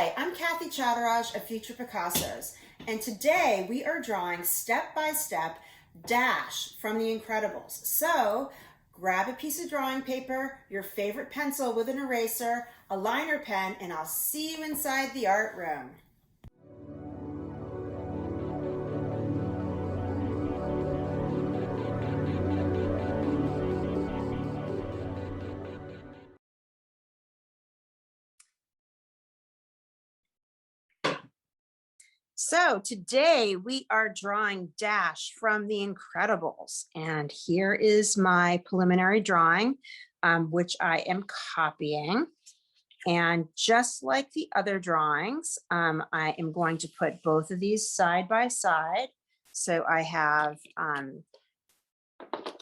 Hi, I'm Chattoraj of Future Picassos, and today we are drawing step-by-step Dash from The Incredibles. So grab a piece of drawing paper, your favorite pencil with an eraser, a liner pen, and I'll see you inside the art room. So today we are drawing Dash from The Incredibles, and here is my preliminary drawing, which I am copying. And just like the other drawings, I am going to put both of these side by side. So I have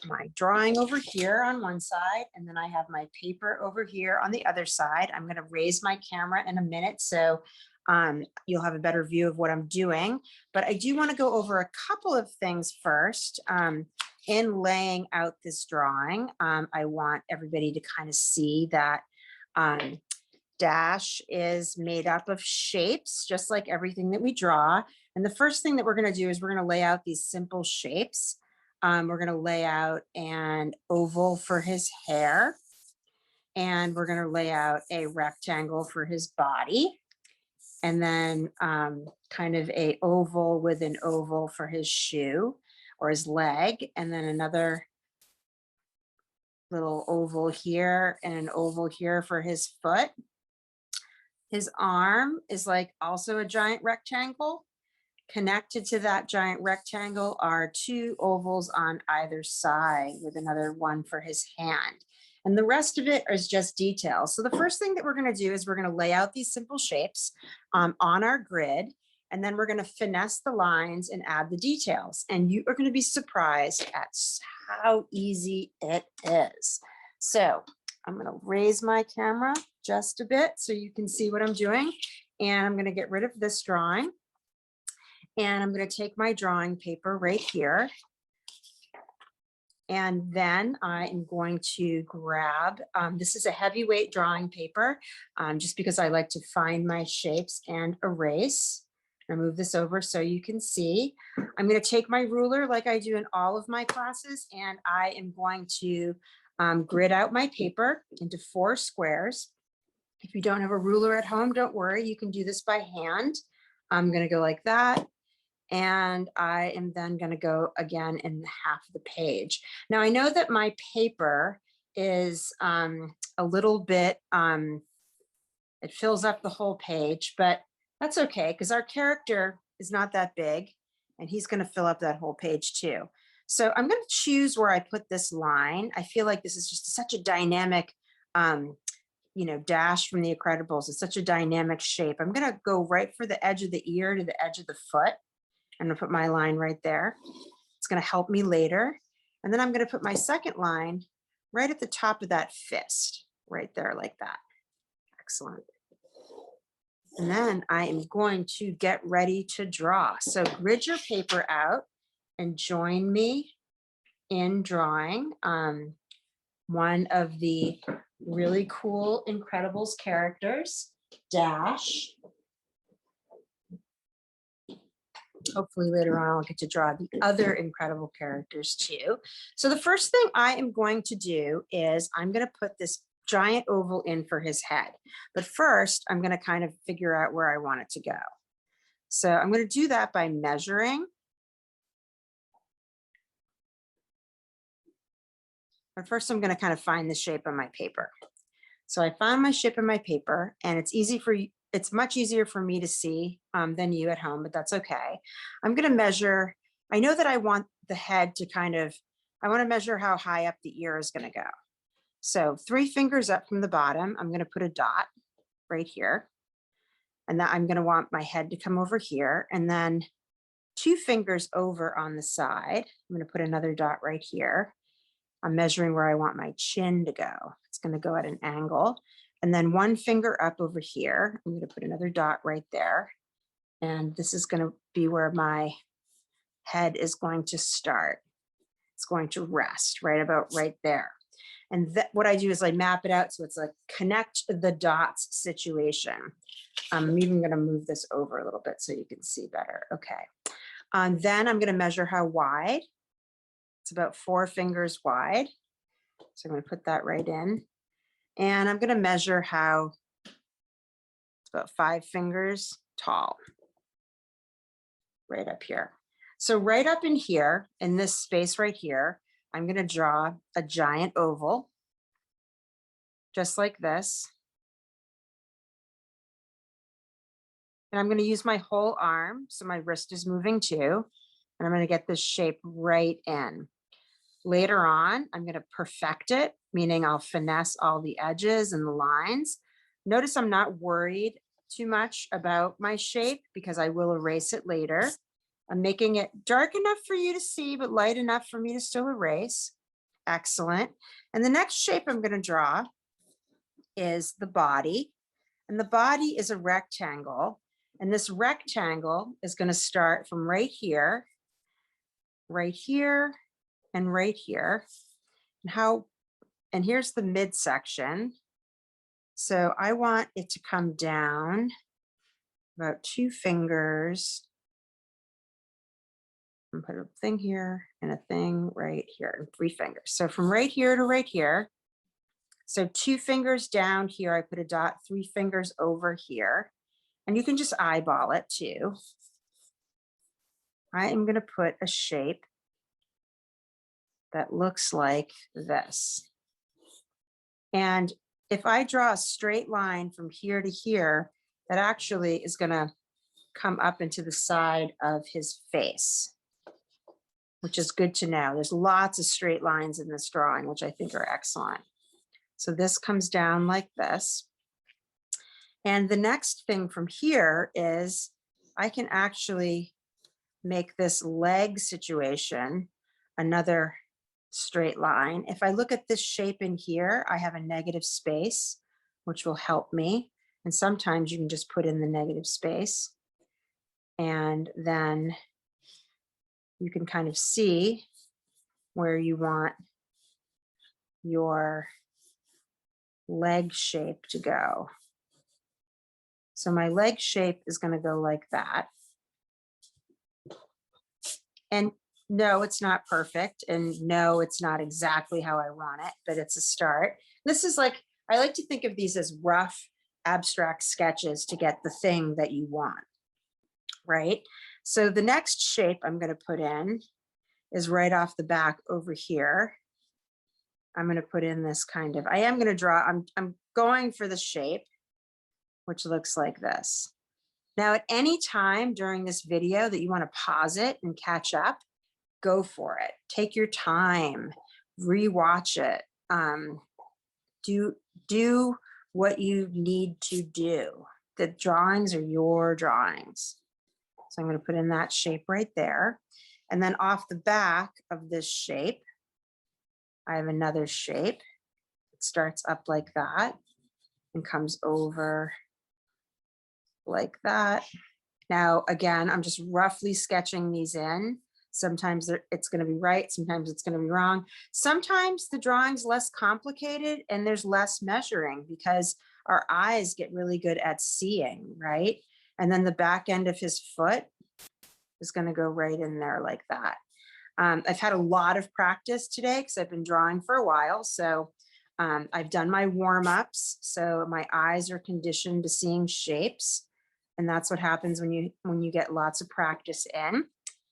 my drawing over here on one side, and then I have my paper over here on the other side. I'm going to raise my camera in a minute, so you'll have a better view of what I'm doing. But I do want to go over a couple of things first. In laying out this drawing, I want everybody to kind of see that Dash is made up of shapes, just like everything that we draw. And the first thing that we're going to do is we're going to lay out these simple shapes. We're going to lay out an oval for his hair, and we're going to lay out a rectangle for his body, and then kind of a oval with an oval for his shoe or his leg, and then another little oval here and an oval here for his foot. His arm is like also a giant rectangle. Connected to that giant rectangle are two ovals on either side with another one for his hand. And the rest of it is just details. So the first thing that we're going to do is we're going to lay out these simple shapes on our grid, and then we're going to finesse the lines and add the details. And you are going to be surprised at how easy it is. So I'm going to raise my camera just a bit so you can see what I'm doing. And I'm going to get rid of this drawing. And I'm going to take my drawing paper right here. And then I am going to grab, this is a heavyweight drawing paper, just because I like to find my shapes and erase. I'll move this over so you can see. I'm going to take my ruler like I do in all of my classes, and I am going to grid out my paper into 4 squares. If you don't have a ruler at home, don't worry, you can do this by hand. I'm going to go like that. And I am then going to go again in half the page. Now I know that my paper is a little bit, it fills up the whole page, but that's okay because our character is not that big and he's going to fill up that whole page too. So I'm going to choose where I put this line. I feel like this is just such a dynamic, Dash from The Incredibles. It's such a dynamic shape. I'm going to go right for the edge of the ear to the edge of the foot. I'm going to put my line right there. It's going to help me later. And then I'm going to put my second line right at the top of that fist, right there like that. Excellent. And then I am going to get ready to draw. So grid your paper out and join me in drawing one of the really cool Incredibles characters, Dash. Hopefully later on I'll get to draw the other incredible characters too. So the first thing I am going to do is I'm going to put this giant oval in for his head. But first I'm going to kind of figure out where I want it to go. So I'm going to do that by measuring. But first I'm going to kind of find the shape on my paper. So I found my shape in my paper, and it's much easier for me to see than you at home, but that's okay. I'm going to measure. I know that I want the head to I want to measure how high up the ear is going to go. So 3 fingers up from the bottom, I'm going to put a dot right here. And then I'm going to want my head to come over here. And then 2 fingers over on the side, I'm going to put another dot right here. I'm measuring where I want my chin to go. It's going to go at an angle. And then 1 finger up over here. I'm going to put another dot right there. And this is going to be where my head is going to start. It's going to rest right about right there. And that what I do is I map it out so it's like connect the dots situation. I'm even going to move this over a little bit so you can see better. Okay. Then I'm going to measure how wide. It's about 4 fingers wide. So I'm going to put that right in. And I'm going to measure how it's about 5 fingers tall. Right up here. So right up in here, in this space right here, I'm going to draw a giant oval, just like this. And I'm going to use my whole arm, so my wrist is moving too. And I'm going to get this shape right in. Later on, I'm going to perfect it, meaning I'll finesse all the edges and the lines. Notice I'm not worried too much about my shape because I will erase it later. I'm making it dark enough for you to see, but light enough for me to still erase. Excellent. And the next shape I'm going to draw is the body. And the body is a rectangle. And this rectangle is going to start from right here, and right here. And here's the midsection. So I want it to come down about 2 fingers. And put a thing here and a thing right here, and 3 fingers. So from right here to right here. So 2 fingers down here, I put a dot, 3 fingers over here. And you can just eyeball it too. I am going to put a shape that looks like this. And if I draw a straight line from here to here, that actually is going to come up into the side of his face, which is good to know. There's lots of straight lines in this drawing, which I think are excellent. So this comes down like this. And the next thing from here is I can actually make this leg situation another straight line. If I look at this shape in here, I have a negative space, which will help me. And sometimes you can just put in the negative space. And then you can kind of see where you want your leg shape to go. So my leg shape is going to go like that. And no, it's not perfect. And no, it's not exactly how I want it, but it's a start. This is like, I like to think of these as rough, abstract sketches to get the thing that you want, right? So the next shape I'm going to put in is right off the back over here. I'm going to put in this kind of, I am going to draw, I'm going for the shape, which looks like this. Now, at any time during this video that you want to pause it and catch up, go for it. Take your time, rewatch it. Do what you need to do. The drawings are your drawings. So I'm going to put in that shape right there. And then off the back of this shape, I have another shape. It starts up like that and comes over like that. Now, again, I'm just roughly sketching these in. Sometimes it's going to be right. Sometimes it's going to be wrong. Sometimes the drawing's less complicated and there's less measuring because our eyes get really good at seeing, right? And then the back end of his foot is going to go right in there like that. I've had a lot of practice today because I've been drawing for a while. So I've done my warm-ups. So my eyes are conditioned to seeing shapes. And that's what happens when you get lots of practice in.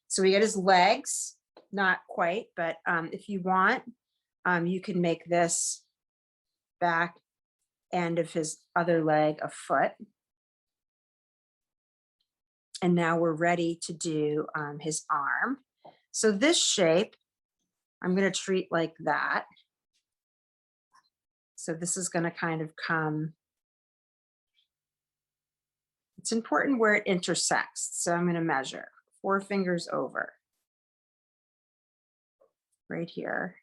So we get his legs, not quite, but if you want, you can make this back end of his other leg a foot. And now we're ready to do his arm. So this shape, I'm going to treat like that. So this is going to kind of come. It's important where it intersects. So I'm going to measure 4 fingers over right here.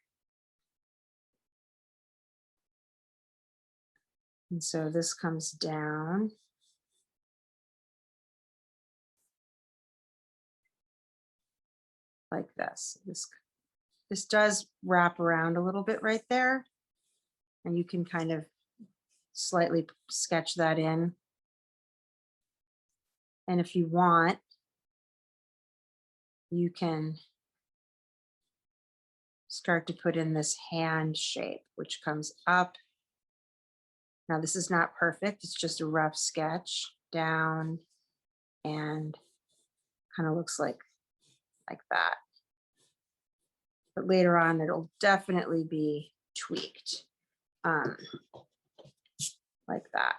And so this comes down. Like this. This does wrap around a little bit right there. And you can kind of slightly sketch that in. And if you want, you can start to put in this hand shape, which comes up. Now this is not perfect, it's just a rough sketch, down, and kind of looks like that. But later on, it'll definitely be tweaked, like that.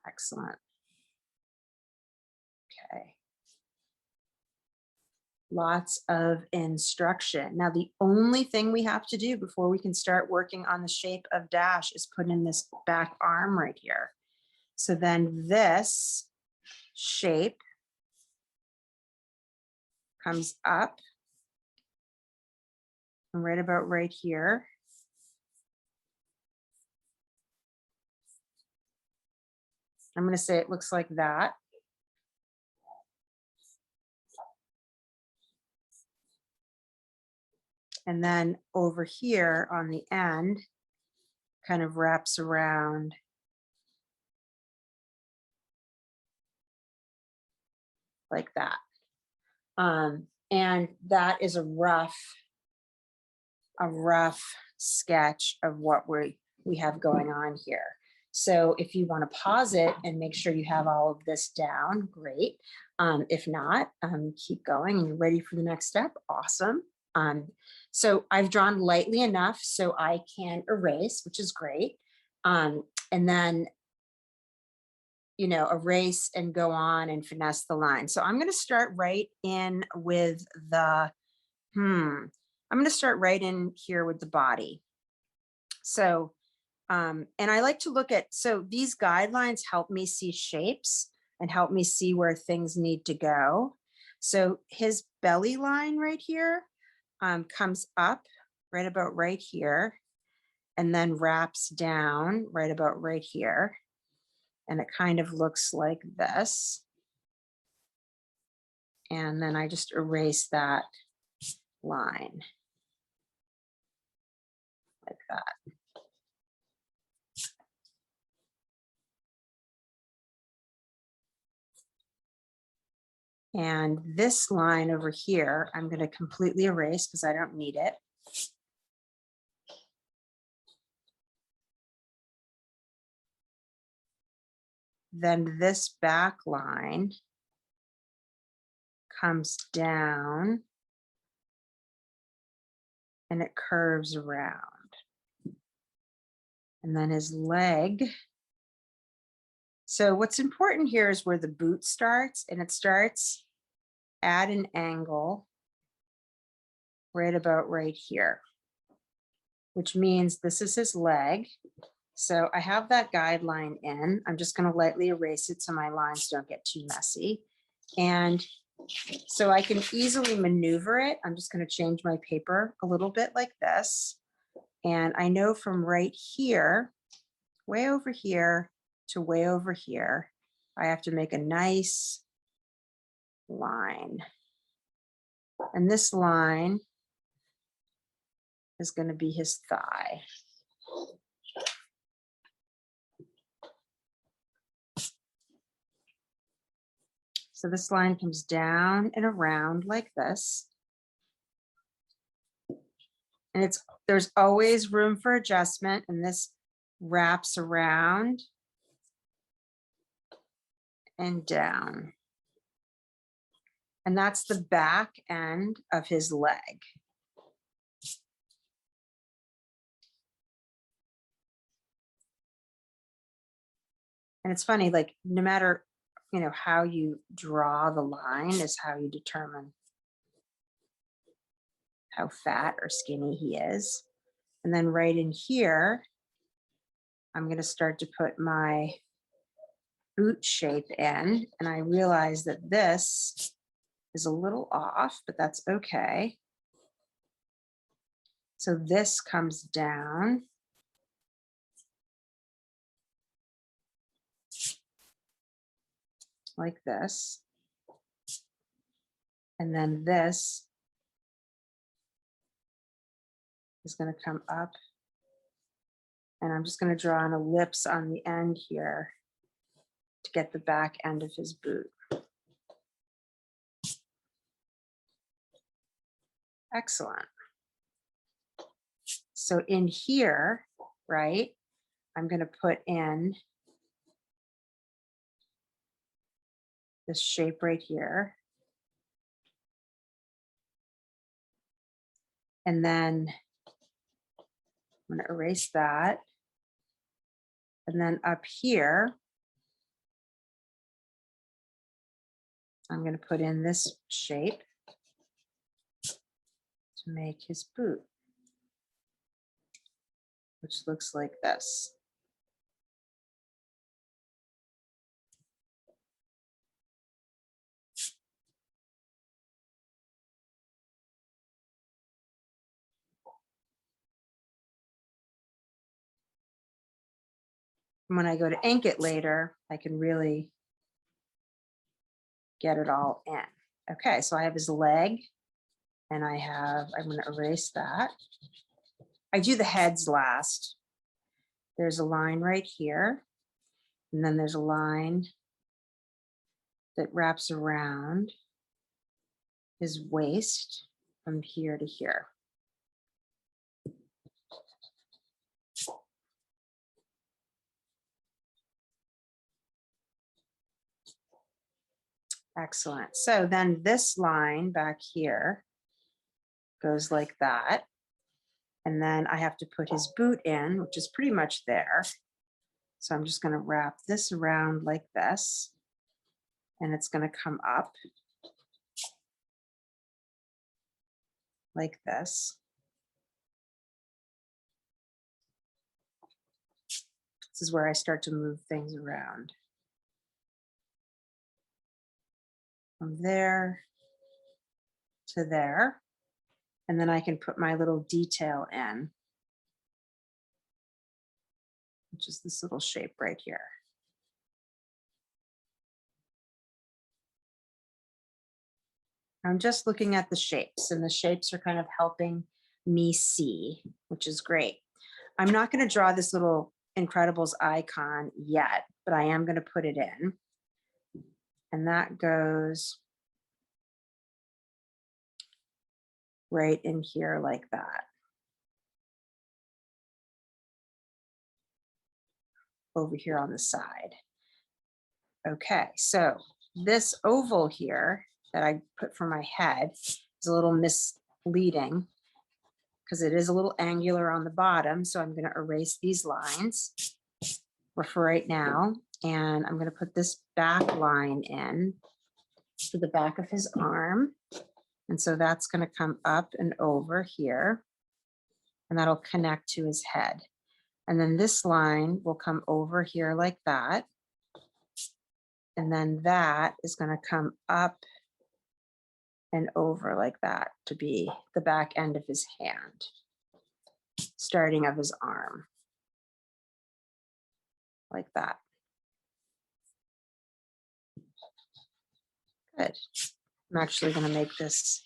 Excellent. Okay. Lots of instruction. Now, the only thing we have to do before we can start working on the shape of Dash is put in this back arm right here. So then this shape comes up and right about right here. I'm going to say it looks like that. And then over here on the end, kind of wraps around like that. And that is a rough sketch of what we have going on here. So if you want to pause it and make sure you have all of this down, great. If not, keep going and you're ready for the next step. Awesome. So I've drawn lightly enough so I can erase, which is great. And then, you know, erase and go on and finesse the line. So I'm going to start right in with the, I'm going to start right in here with the body. So, and I like to look at, so these guidelines help me see shapes and help me see where things need to go. So his belly line right here comes up right about right here and then wraps down right about right here. And it kind of looks like this. And then I just erase that line like that. And this line over here, I'm going to completely erase because I don't need it. Then this back line comes down and it curves around. And then his leg. So what's important here is where the boot starts, and it starts at an angle right about right here, which means this is his leg. So I have that guideline in. I'm just going to lightly erase it so my lines don't get too messy. And so I can easily maneuver it. I'm just going to change my paper a little bit like this. And I know from right here, way over here to way over here, I have to make a nice line. And this line is going to be his thigh. So this line comes down and around like this. And there's always room for adjustment, and this wraps around and down. And that's the back end of his leg. And it's funny, like no matter, you know, how you draw the line is how you determine how fat or skinny he is. And then right in here, I'm going to start to put my boot shape in. And I realize that this is a little off, but that's okay. So this comes down. Like this. And then this is going to come up And I'm just going to draw an ellipse on the end here to get the back end of his boot. Excellent. So in here, right, I'm going to put in this shape right here. And then I'm going to erase that. And then up here, I'm going to put in this shape to make his boot, which looks like this. And when I go to ink it later, I can really get it all in. Okay, so I have his leg and I'm going to erase that. I do the heads last. There's a line right here. And then there's a line that wraps around his waist from here to here. Excellent. So then this line back here goes like that. And then I have to put his boot in, which is pretty much there. So I'm just going to wrap this around like this. And it's going to come up like this. This is where I start to move things around. From there to there. And then I can put my little detail in, which is this little shape right here. I'm just looking at the shapes, and the shapes are kind of helping me see, which is great. I'm not going to draw this little Incredibles icon yet, but I am going to put it in. And that goes right in here like that. Over here on the side. Okay, so this oval here that I put for my head is a little misleading because it is a little angular on the bottom. So I'm going to erase these lines for right now. And I'm going to put this back line in to the back of his arm. And so that's going to come up and over here. And that'll connect to his head. And then this line will come over here like that. And then that is going to come up and over like that to be the back end of his hand, starting of his arm, like that. Good. I'm actually going to make this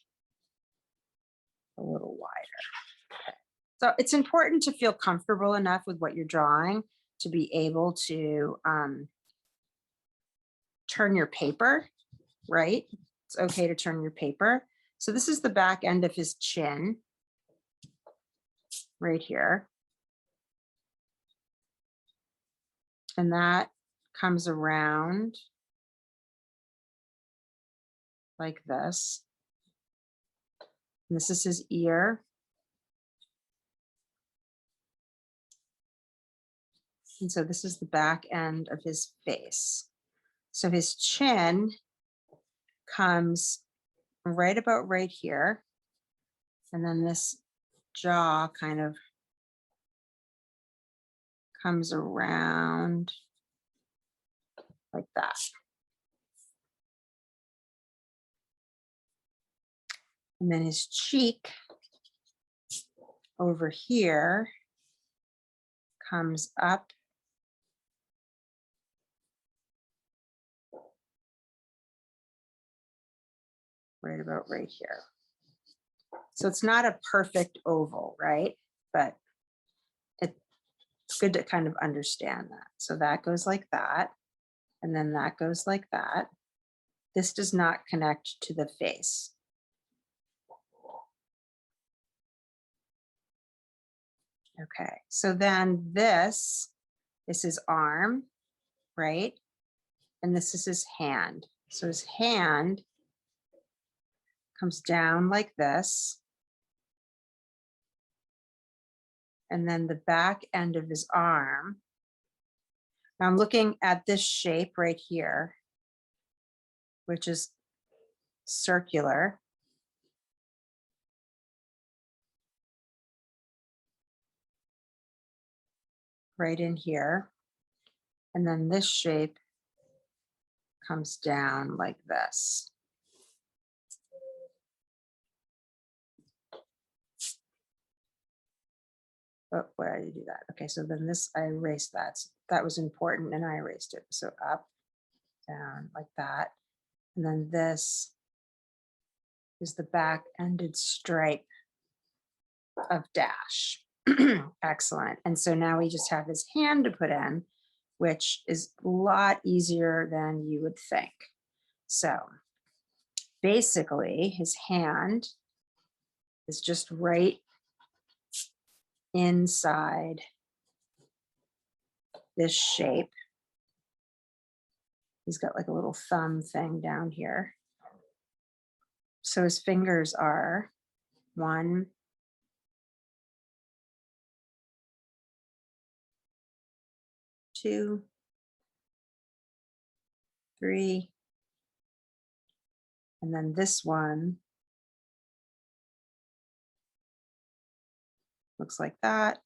a little wider. Okay. So it's important to feel comfortable enough with what you're drawing to be able to turn your paper, right? It's okay to turn your paper. So this is the back end of his chin right here. And that comes around like this. And this is his ear. And so this is the back end of his face. So his chin comes right about right here. And then this jaw kind of comes around like that. And then his cheek over here comes up right about right here. So it's not a perfect oval, right? But it's good to kind of understand that. So that goes like that. And then that goes like that. This does not connect to the face. Okay, so then this is his arm, right? And this is his hand. So his hand comes down like this. And then the back end of his arm. Now I'm looking at this shape right here, which is circular. Right in here. And then this shape comes down like this. Oh, why did you do that? Okay, so then this, I erased that. That was important and I erased it. So up, down like that. And then this is the back-ended stripe of dash. Excellent. And so now we just have his hand to put in, which is a lot easier than you would think. So basically his hand is just right inside this shape. He's got like a little thumb thing down here. So his fingers are 1, 2, 3, and then this one looks like that,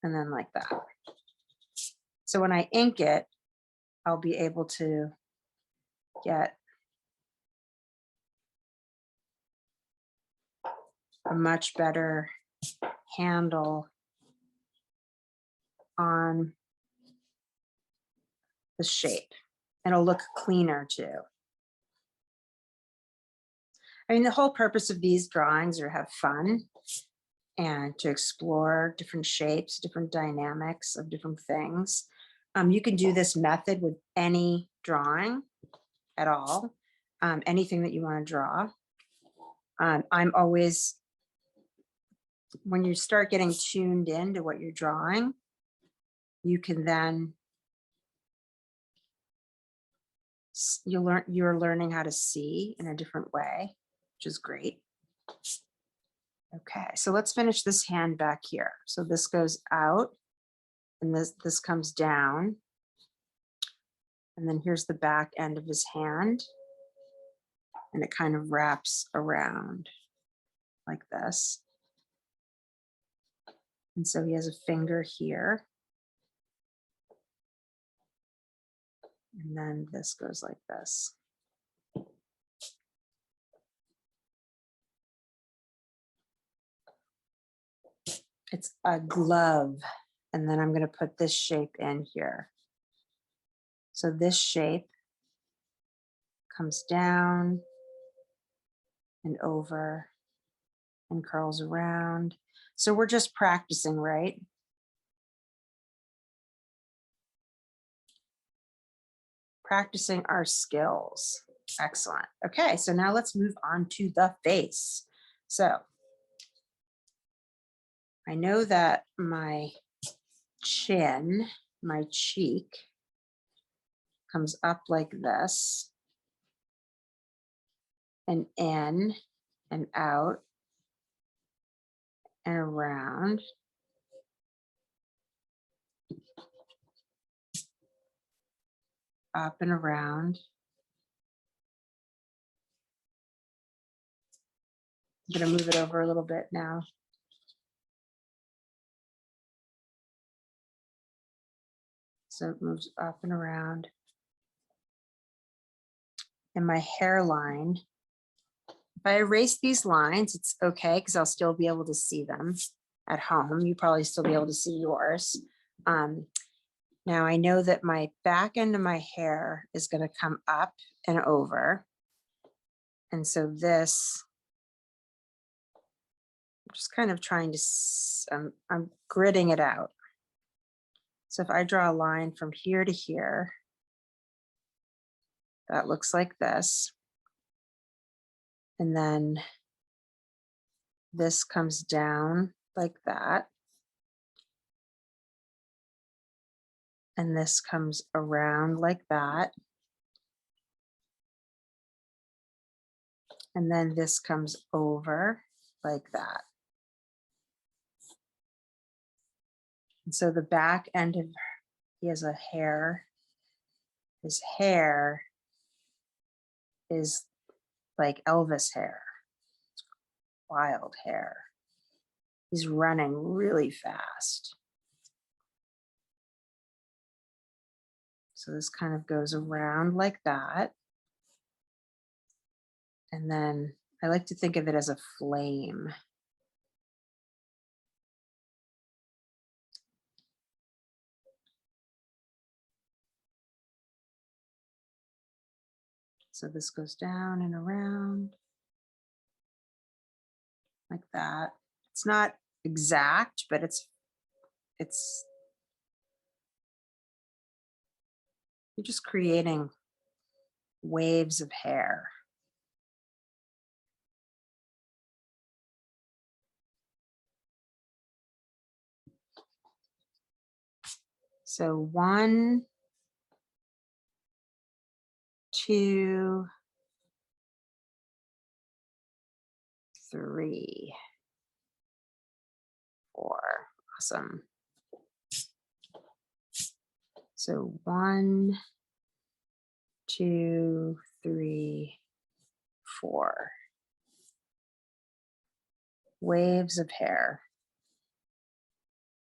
and then like that. So when I ink it, I'll be able to get a much better handle on the shape. It'll look cleaner too. I mean, the whole purpose of these drawings are to have fun and to explore different shapes, different dynamics of different things. You can do this method with any drawing at all, anything that you want to draw. I'm always, when you start getting tuned into what you're drawing, you can then, you're learning how to see in a different way, which is great. Okay, so let's finish this hand back here. So this goes out and this comes down. And then here's the back end of his hand. And it kind of wraps around like this. And so he has a finger here. And then this goes like this. It's a glove. And then I'm going to put this shape in here. So this shape comes down and over and curls around. So we're just practicing, right? Practicing our skills. Excellent. Okay, so now let's move on to the face. So I know that my chin, my cheek, comes up like this, and in and out and around. Up and around. I'm going to move it over a little bit now. So it moves up and around. And my hairline, if I erase these lines, it's okay because I'll still be able to see them at home. You probably still be able to see yours. Now I know that my back end of my hair is going to come up and over. And so this, I'm just kind of trying to, I'm gridding it out. So if I draw a line from here to here, that looks like this. And then this comes down like that. And this comes around like that. And then this comes over like that. And so the back end of, he has a hair. His hair is like Elvis hair, wild hair. He's running really fast. So this kind of goes around like that. And then I like to think of it as a flame. So this goes down and around like that. It's not exact, but it's you're just creating waves of hair. So 1, 2, 3, 4. Awesome. So 1, 2, 3, 4. Waves of hair.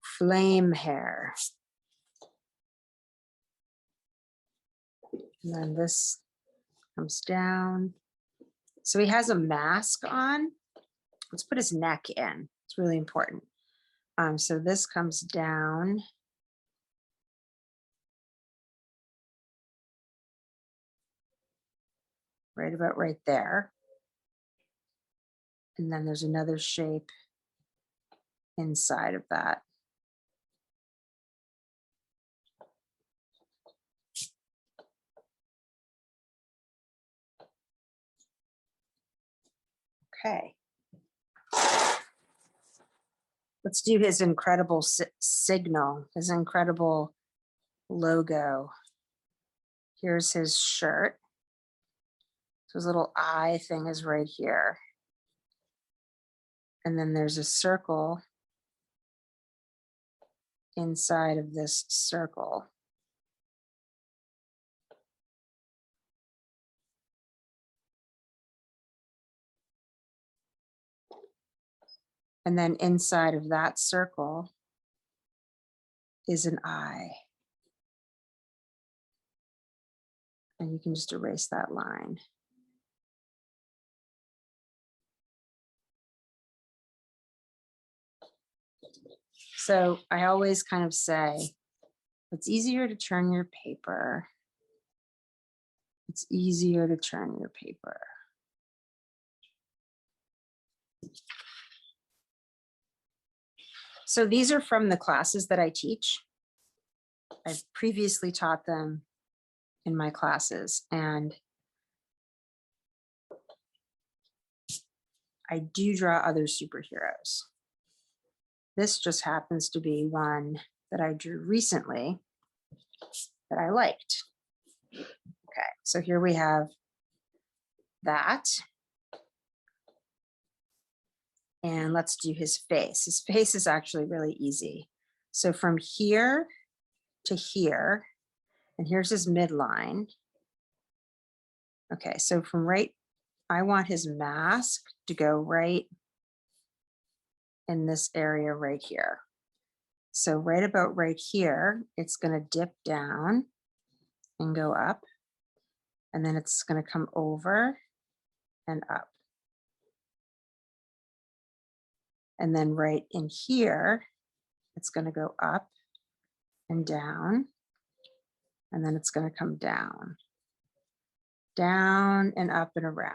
Flame hair. And then this comes down. So he has a mask on. Let's put his neck in. It's really important. So this comes down. Right about right there. And then there's another shape inside of that. Okay. Let's do his incredible signal, his incredible logo. Here's his shirt. So his little eye thing is right here. And then there's a circle inside of this circle. And then inside of that circle is an eye. And you can just erase that line. So I always kind of say, it's easier to turn your paper. It's easier to turn your paper. So these are from the classes that I teach. I've previously taught them in my classes, and I do draw other superheroes. This just happens to be one that I drew recently that I liked. Okay, so here we have that. And let's do his face. His face is actually really easy. So from here to here, and here's his midline. Okay, so from right, I want his mask to go right in this area right here. So right about right here, it's going to dip down and go up. And then it's going to come over and up. And then right in here, it's going to go up and down. And then it's going to come down. Down and up and around.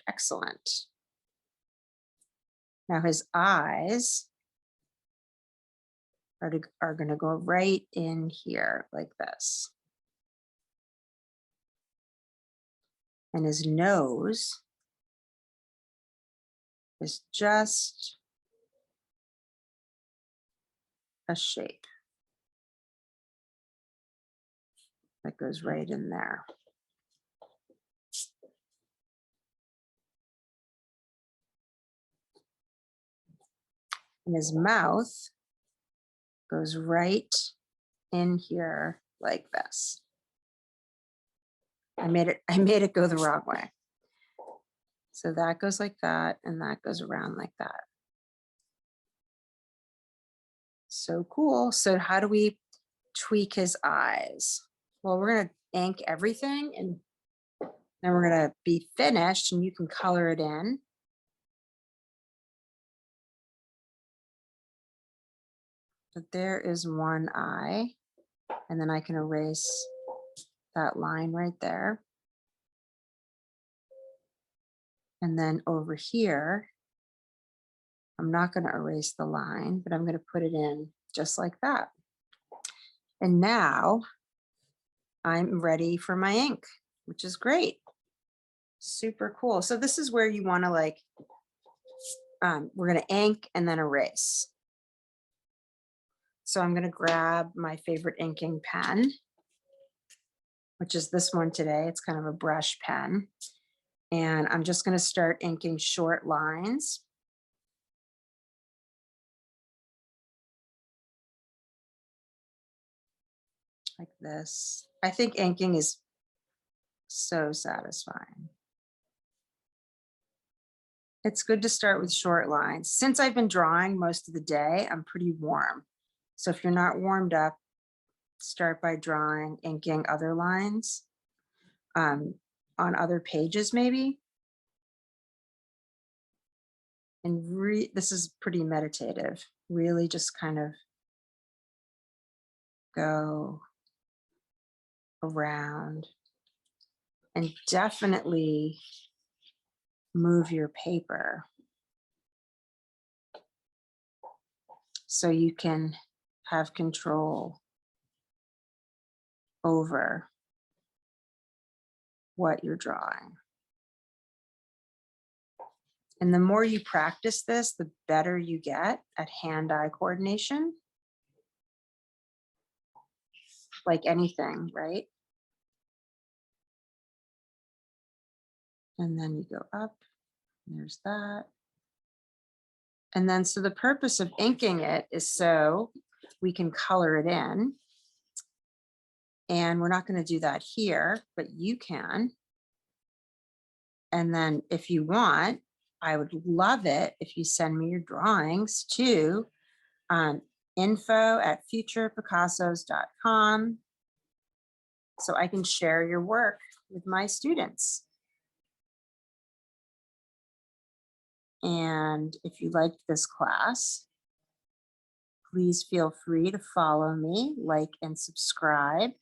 Excellent. Now his eyes are going to go right in here like this. And his nose is just a shape that goes right in there. And his mouth goes right in here like this. I made it go the wrong way. So that goes like that, and that goes around like that. So cool. So how do we tweak his eyes? Well, we're going to ink everything, and then we're going to be finished, and you can color it in. But there is one eye, and then I can erase that line right there. And then over here, I'm not going to erase the line, but I'm going to put it in just like that. And now I'm ready for my ink, which is great. Super cool. So this is where you want to like, we're going to ink and then erase. So I'm going to grab my favorite inking pen, which is this one today. It's kind of a brush pen. And I'm just going to start inking short lines. Like this. I think inking is so satisfying. It's good to start with short lines. Since I've been drawing most of the day, I'm pretty warm. So if you're not warmed up, start by drawing, inking other lines on other pages maybe. And this is pretty meditative. Really just kind of go around and definitely move your paper so you can have control over what you're drawing. And the more you practice this, the better you get at hand-eye coordination. Like anything, right? And then you go up, there's that. And then, so the purpose of inking it is so we can color it in. And we're not going to do that here, but you can. And then if you want, I would love it if you send me your drawings to info@futurepicassos.com so I can share your work with my students. And if you liked this class, please feel free to follow me, like, and subscribe.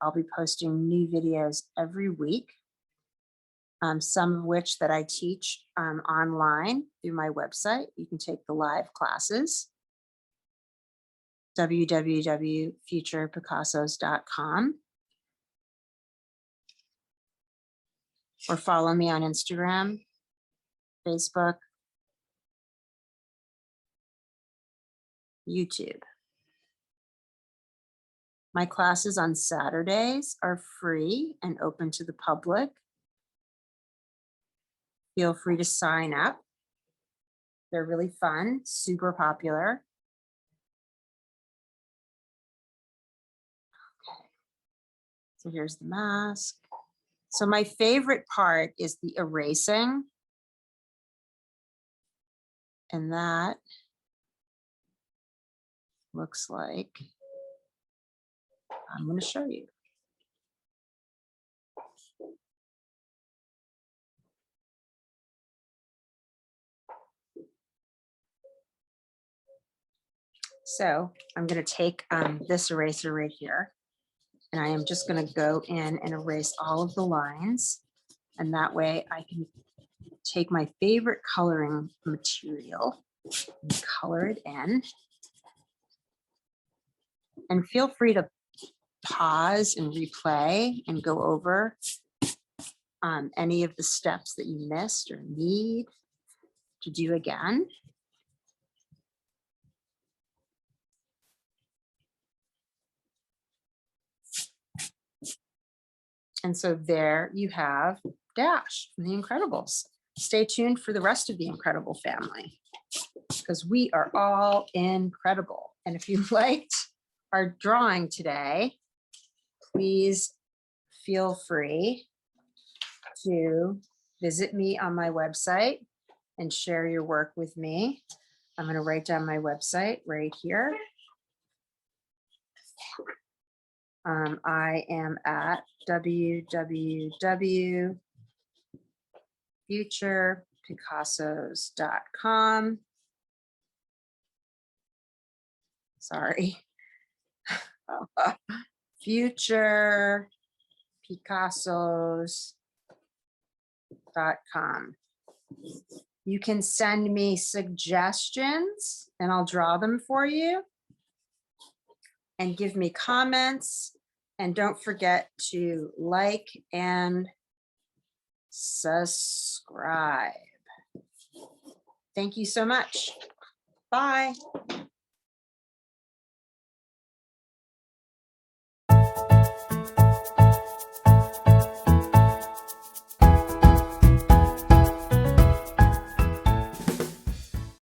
I'll be posting new videos every week, some of which that I teach online through my website. You can take the live classes, www.futurepicassos.com, or follow me on Instagram, Facebook, YouTube. My classes on Saturdays are free and open to the public. Feel free to sign up. They're really fun, super popular. Okay. So here's the mask. So my favorite part is the erasing. And that looks like, I'm going to show you. So I'm going to take this eraser right here, and I am just going to go in and erase all of the lines. And that way I can take my favorite coloring material and color it in. And feel free to pause and replay and go over any of the steps that you missed or need to do again. And so there you have Dash from The Incredibles. Stay tuned for the rest of the Incredible family because we are all incredible. And if you liked our drawing today, please feel free to visit me on my website and share your work with me. I'm going to write down my website right here. I am at www.futurepicassos.com. Sorry. futurepicassos.com. You can send me suggestions and I'll draw them for you. And give me comments. And don't forget to like and subscribe. Thank you so much. Bye.